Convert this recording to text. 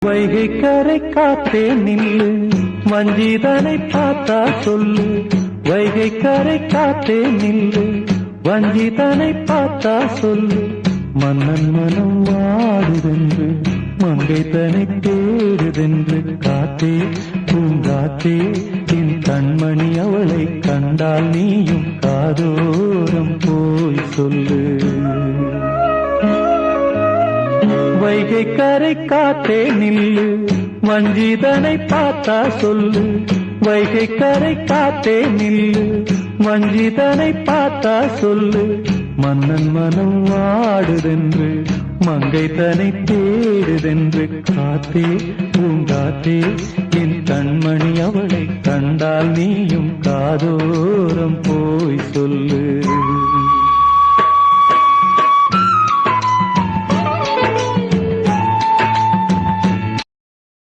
வைகை கரை காத்தே நில்லு, வஞ்சிதனை பார்த்தா சொல்லு. வைகை கரை காத்தே நில்லு, வஞ்சிதனை பார்த்தா சொல்லு. மன்னன் மனம் வாடுதென்று, மங்கை தனை தேடுதென்று. காத்தே பூங்காத்தே, என் கண்மணி அவளை கண்டால் நீயும் காதோரம் போய் சொல்லு. வைகை கரை காத்தே நில்லு, வஞ்சிதனை பார்த்தா சொல்லு. வைகை கரை காத்தே நில்லு, வஞ்சிதனை பார்த்தா சொல்லு. மன்னன் மனம் வாடுதென்று, மங்கை தனை தேடுதென்று. காத்தே பூங்காத்தே, என் கண்மணி அவளை கண்டால் நீயும் காதோரம் போய் சொல்லு.